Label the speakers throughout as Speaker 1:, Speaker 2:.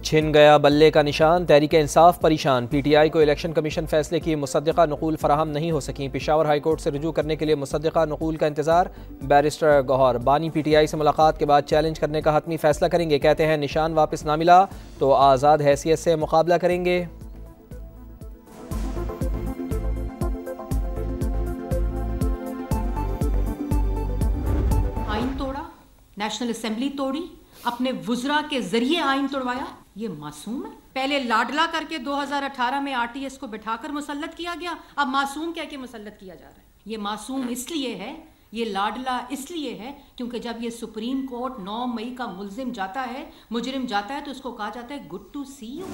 Speaker 1: छिन गया बल्ले का निशान, तहरीक इंसाफ परेशान। PTI को इलेक्शन कमीशन फैसले की मुसद्दिका नकूल फराहम नहीं हो सकी। पेशावर हाई कोर्ट से रुजू करने के लिए मुसद्दिका नकूल का इंतजार। बैरिस्टर गौहर बानी PTI से मुलाकात के बाद चैलेंज करने का हतमी फैसला करेंगे। कहते हैं निशान वापस ना मिला तो आज़ाद हैसियत से मुकाबला करेंगे।
Speaker 2: आइन तोड़ा, नेशनल असेंबली तोड़ी, अपने वुज़रा के जरिए आइन तोड़वाया, ये मासूम है। पहले लाडला करके 2018 में RTS को बिठाकर मुसल्लत किया गया, अब मासूम कह के मुसल्लत किया जा रहा है। ये मासूम इसलिए है, ये लाडला इसलिए है क्योंकि जब ये सुप्रीम कोर्ट 9 मई का मुलजिम जाता है, मुजरिम जाता है, तो उसको कहा जाता है good to see you.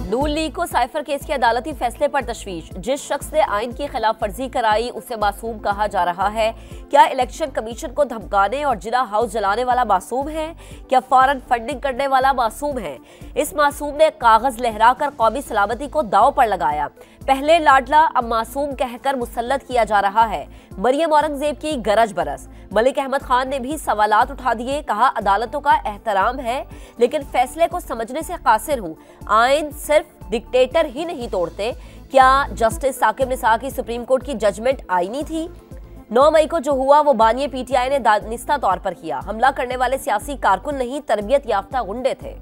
Speaker 3: Noon League को साइफर केस के अदालती फैसले पर तशवीश। जिस शख्स ने आइन की खिलाफ वर्जी कराई उसे मासूम कहा जा रहा है। क्या इलेक्शन कमीशन को धमकाने और जिला हाउस जलाने वाला मासूम है? क्या फौरन फंडिंग करने वाला मासूम है? इस मासूम ने कागज लहराकर कौमी सलामती को दांव पर लगाया। पहले लाडला अब मासूम कहकर मुसल्लत किया जा रहा है। मरियम औरंगजेब की गरज बरस। मलिक अहमद खान ने भी सवालात उठा दिए। कहा अदालतों का एहतराम है लेकिन फैसले को समझने से कासिर हूं। आइन सिर्फ डिक्टेटर ही नहीं तोड़ते। क्या जस्टिस साकिब निसार की सुप्रीम कोर्ट की जजमेंट आईनी थी? 9 मई को जो हुआ वो बानिए PTI ने दानिस्ता तौर पर किया। हमला करने वाले सियासी कारकुन नहीं, तरबियत याफ्ता गुंडे थे।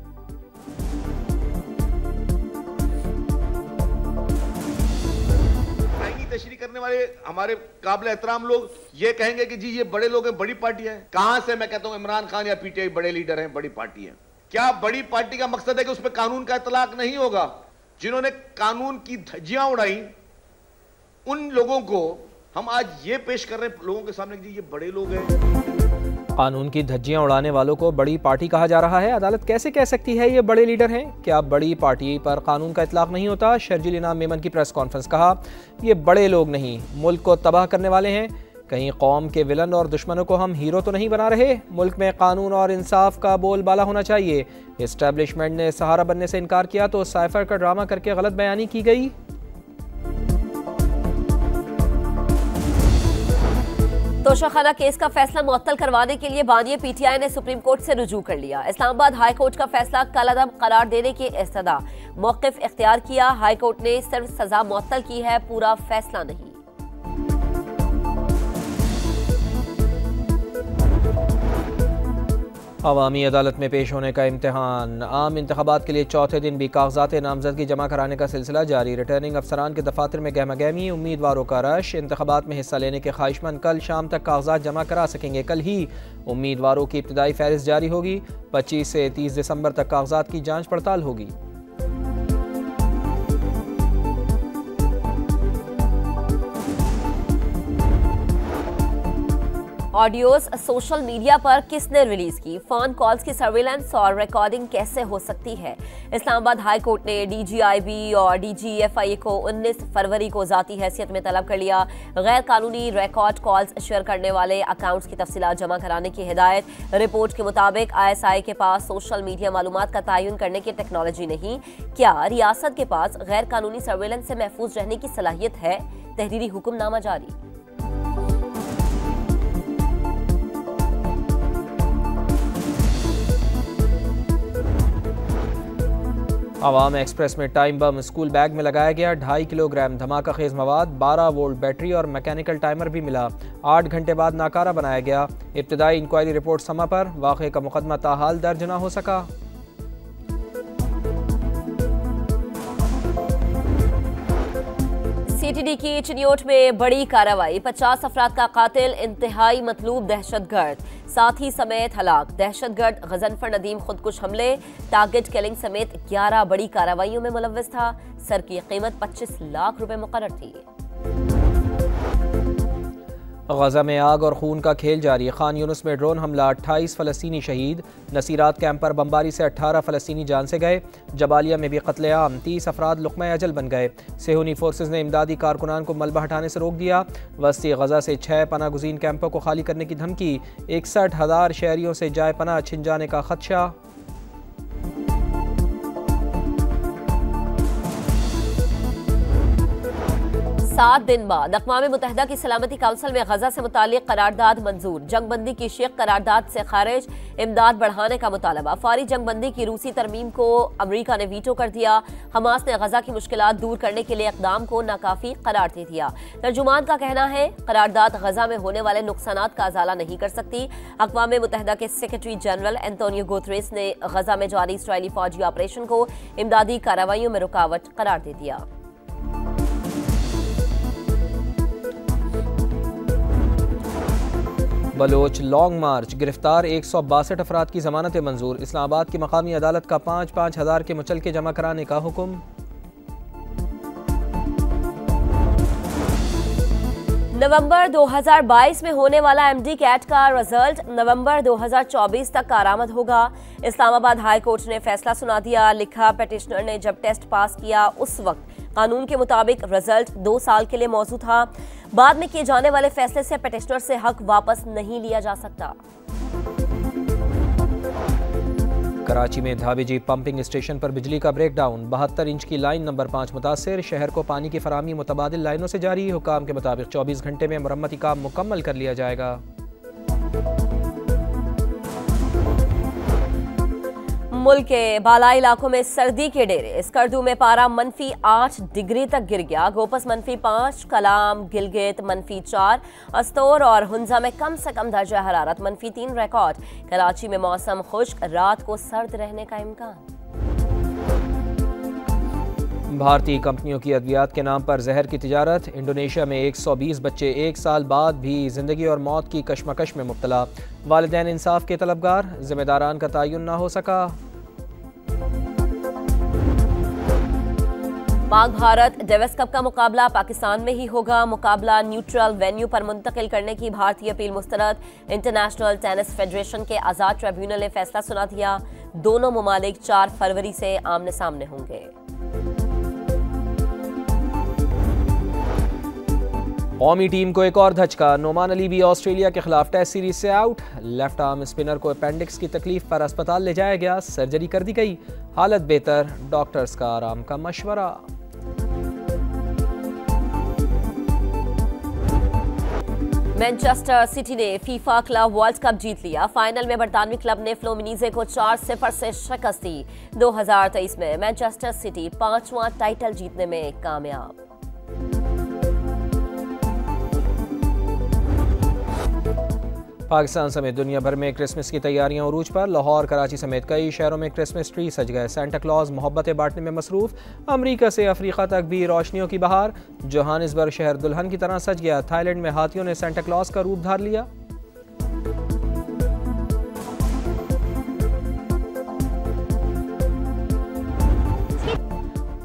Speaker 4: तशरीह करने वाले हमारे काबिल एहतराम लोग ये कहेंगे कि जी ये बड़े लोग हैं, बड़ी पार्टी है। कहां से मैं कहता हूं इमरान खान या PTI बड़े लीडर हैं, बड़ी पार्टी है। क्या बड़ी पार्टी का मकसद है कि उसमें कानून का इतलाक नहीं होगा? जिन्होंने कानून की धज्जियां उड़ाई उन लोगों को हम आज ये पेश कर रहे हैं लोगों के सामने कि ये बड़े लोग हैं।
Speaker 1: कानून की धज्जियां उड़ाने वालों को बड़ी पार्टी कहा जा रहा है। अदालत कैसे कह सकती है ये बड़े लीडर हैं? क्या बड़ी पार्टी पर कानून का इतलाक नहीं होता? शर्जील इनाम मेमन की प्रेस कॉन्फ्रेंस। कहा ये बड़े लोग नहीं, मुल्क को तबाह करने वाले हैं। कहीं कौम के विलन और दुश्मनों को हम हीरो तो नहीं बना रहे। मुल्क में कानून और इंसाफ का बोलबाला होना चाहिए। एस्टैब्लिशमेंट ने सहारा बनने से इनकार किया तो साइफर का ड्रामा करके गलत बयानी की गई।
Speaker 3: तोशाखाना केस का फैसला मुअत्तल करवाने के लिए बानिए PTI ने सुप्रीम कोर्ट से रुजू कर लिया। इस्लामाबाद हाई कोर्ट का फैसला कलअदम करार देने की इस्तदा। मौक़िफ़ इख्तियार किया। हाई कोर्ट ने सिर्फ सजा मुअत्तल की है, पूरा फैसला नहीं।
Speaker 1: अवामी अदालत में पेश होने का इम्तहान। आम इंतखाबात के लिए चौथे दिन भी कागजात नामजदगी जमा कराने का सिलसिला जारी। रिटर्निंग अफसरान के दफातर में गहमा गहमी, उम्मीदवारों का रश। इंतखाबात में हिस्सा लेने के ख्वाहिशमंद कल शाम तक कागजात जमा करा सकेंगे। कल ही उम्मीदवारों की इब्तदाई फहरिस्त जारी होगी। 25 से 30 दिसंबर तक कागजात की जाँच पड़ताल होगी।
Speaker 3: ऑडियोज सोशल मीडिया पर किसने रिलीज की? फोन कॉल्स की सर्विलेंस और रिकॉर्डिंग कैसे हो सकती है? इस्लामाबाद हाई कोर्ट ने DGIB और DGFI को 19 फरवरी को जाती हैसियत में तलब कर लिया। गैर कानूनी रिकॉर्ड कॉल्स शेयर करने वाले अकाउंट्स की तफसीलात जमा कराने की हिदायत। रिपोर्ट के मुताबिक ISI के पास सोशल मीडिया मालूमात का तयन करने की टेक्नोलॉजी नहीं। क्या रियासत के पास गैर कानूनी सर्विलेंस से महफूज रहने की सलाहियत है? तहरीरी हुक्मनामा जारी।
Speaker 1: अवाम एक्सप्रेस में टाइम बम स्कूल बैग में लगाया गया। 2.5 किलोग्राम धमाका खेज मवाद, 12 वोल्ट बैटरी और मैकेनिकल टाइमर भी मिला। 8 घंटे बाद नाकारा बनाया गया। इब्तदाई इंक्वायरी रिपोर्ट समा पर। वाक़े का मुकदमा ताहाल दर्ज न हो सका।
Speaker 3: CTD की चिनियोट में बड़ी कार्रवाई। 50 अफराद का कातिल, इंतहाई मतलूब दहशतगर्द, साथी समेत हलाक। दहशतगर्द गजनफर नदीम खुदकुश हमले, टारगेट किलिंग समेत 11 बड़ी कार्रवाइयों में मुलव्वस था। सर की कीमत 25 लाख रुपए मुकर्रर थी।
Speaker 1: गजा में आग और खून का खेल जारी। खान यूनुस में ड्रोन हमला, 28 फ़लस्तीनी शहीद। नसीरात कैंप पर बमबारी से 18 फ़लस्तीनी जान से गए। जबालिया में भी कत्लेआम, 30 अफराद लुक़्मा अजल बन गए। सेहूनी फोर्सेज ने इमदादी कारकुनान को मलबा हटाने से रोक दिया। वस्ती गजा से 6 पना गुज़ीन कैंपों को खाली करने की धमकी। 61,000 शहरियों से जाए पना छिन जाने का खदशा।
Speaker 3: 7 दिन बाद अक़वाम मुत्तहिदा की सलामती काउंसिल में गजा से मुतालिक करारदाद मंजूर। जंगबंदी की शेख करारदाद से खारिज, इमदाद बढ़ाने का मुतालबा। फारी जंगबंदी की रूसी तरमीम को अमरीका ने वीटो कर दिया। हमास ने गजा की मुश्किलात दूर करने के लिए इक़दाम को नाकाफी करार दे दिया। तर्जुमान का कहना है करारदाद गजा में होने वाले नुकसानात का अजाला नहीं कर सकती। अक़वाम मुत्तहिदा के सेक्रेटरी जनरल एंटोनियो गुतरेस ने गजा में जारी इसराइली फौजी ऑपरेशन को इमदादी कार्रवाइयों में रुकावट करार दे दिया।
Speaker 1: बलोच लॉन्ग मार्च, गिरफ्तार 162 अफराद की जमानत मंजूर। इस्लामाबाद की मकामी अदालत का 5-5 हज़ार के मुचलके जमा कराने का हुक्म।
Speaker 3: नवंबर 2022 में होने वाला एमडी कैट का रिजल्ट नवंबर 2024 तक कारामद होगा। इस्लामाबाद हाई कोर्ट ने फैसला सुना दिया। लिखा, पिटिशनर ने जब टेस्ट पास किया उस वक्त कानून के मुताबिक रिजल्ट 2 साल के लिए मौजूद था। बाद में किए जाने वाले फैसले से पिटिशनर से हक वापस नहीं लिया जा सकता।
Speaker 1: कराची में धाबीजी पंपिंग स्टेशन पर बिजली का ब्रेकडाउन। 72 इंच की लाइन नंबर 5 मुतासिर। शहर को पानी की फराहमी मुतबादिल लाइनों से जारी। हुकाम के मुताबिक 24 घंटे में मरम्मती काम मुकम्मल कर लिया जाएगा।
Speaker 3: मुल्क के बालाई इलाकों में सर्दी के डेरे। स्कर्दू में पारा -8 डिग्री तक गिर गया। गोपस -5, कलाम, गिलगित -4, अस्तोर और हुंजा में कम से कम दर्जा हरारत -3 रिकॉर्ड। कराची में मौसम खुश्क, रात को सर्द रहने का इम्कान।
Speaker 1: भारतीय कंपनियों की अद्वियात के नाम पर जहर की तिजारत। इंडोनेशिया में 120 बच्चे 1 साल बाद भी जिंदगी और मौत की कशमकश में मुब्तला। वालिदैन इंसाफ के तलबगार, जिम्मेदारान का तयन ना हो सका।
Speaker 3: पाक भारत डेविस कप का मुकाबला पाकिस्तान में ही होगा। मुकाबला न्यूट्रल वेन्यू पर मुंतकिल करने की भारतीय अपील मुस्तरद। इंटरनेशनल टेनिस फेडरेशन के आज़ाद ट्रिब्यूनल ने फैसला सुना दिया। दोनों ममालिक 4 फरवरी से आमने सामने होंगे।
Speaker 1: कौमी टीम को एक और धचका। नोमान अली भी ऑस्ट्रेलिया के खिलाफ टेस्ट सीरीज से आउट। लेफ्ट आर्म स्पिनर को अपेंडिक्स की तकलीफ पर अस्पताल ले जाया गया। सर्जरी कर दी गई, हालत बेहतर। डॉक्टर्स का आराम का मशवरा।
Speaker 3: मैनचेस्टर सिटी ने फीफा क्लब वर्ल्ड कप जीत लिया। फाइनल में बरतानवी क्लब ने फ्लोमिनीजे को 4-0 से शिकस्त दी। 2023 में मैनचेस्टर सिटी 5वां टाइटल जीतने में कामयाब।
Speaker 1: पाकिस्तान समेत दुनिया भर में क्रिसमस की तैयारियां उरूज पर। लाहौर, कराची समेत कई शहरों में क्रिसमस ट्री सज गए। सेंटा क्लॉज मोहब्बतें बांटने में मसरूफ। अमरीका से अफ्रीका तक भी रोशनियों की बहार। जोहानिसबर्ग शहर दुल्हन की तरह सज गया। थाईलैंड में हाथियों ने सेंटा क्लॉज का रूप धार लिया।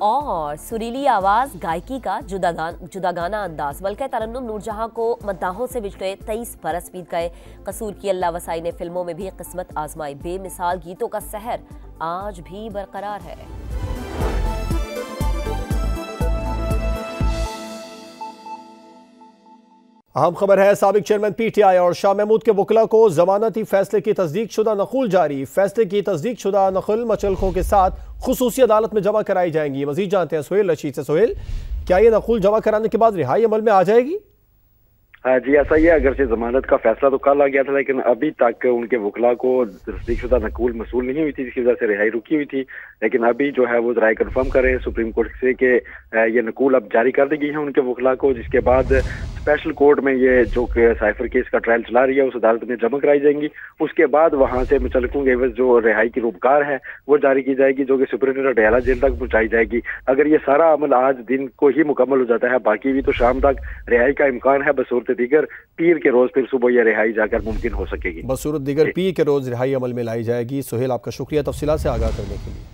Speaker 3: और सुरीली आवाज, गायकी का जुदागाना अंदाज। बल्कि तरन्नुम नूरजहां को मद्दाहों से बिछड़े 23 बरस बीत गए। कसूर की अल्लाह वसाई ने फिल्मों में भी किस्मत आजमाई। बेमिसाल गीतों का सहर आज भी बरकरार है।
Speaker 5: अहम खबर है, साबिक चेयरमैन PTI और शाह महमूद के वकला को जमानती फैसले की तस्दीक शुदा नकुल जारी। फैसले की तस्दीक शुदा नकुल मुचलकों के साथ खुसूसी अदालत में जमा कराई जाएंगी। मजीद जानते हैं सोहेल रशीद से। सोहेल, क्या ये नकुल जमा कराने के बाद रिहाई अमल में आ जाएगी?
Speaker 6: जी ऐसा ही है। अगर से जमानत का फैसला तो कल आ गया था, लेकिन अभी तक उनके वकला को तस्दीकशुदा नकूल मसूल नहीं हुई थी, जिसकी वजह से रिहाई रुकी हुई थी। लेकिन अभी जो है वो राय कंफर्म कर रहे हैं सुप्रीम कोर्ट से कि ये नकूल अब जारी कर दी गई है उनके वकला को, जिसके बाद स्पेशल कोर्ट में ये जो साइफर केस का ट्रायल चला रही है उस अदालत में जमा कराई जाएंगी। उसके बाद वहाँ से मुचलकों के एवज जो रिहाई की रूपकार है वो जारी की जाएगी, जो कि सुपरिटेंडेंट डयाला जेल तक पहुँचाई जाएगी। अगर ये सारा अमल आज दिन को ही मुकम्मल हो जाता है, बाकी भी तो शाम तक रिहाई का इम्कान है। बसूरत दीगर पीर के रोज फिर सुबह यह रिहाई जाकर मुमकिन हो सकेगी।
Speaker 5: बसूरत दीगर पीर के रोज रिहाई अमल में लाई जाएगी। सोहेल, आपका शुक्रिया तफसीलात से आगाह करने के लिए।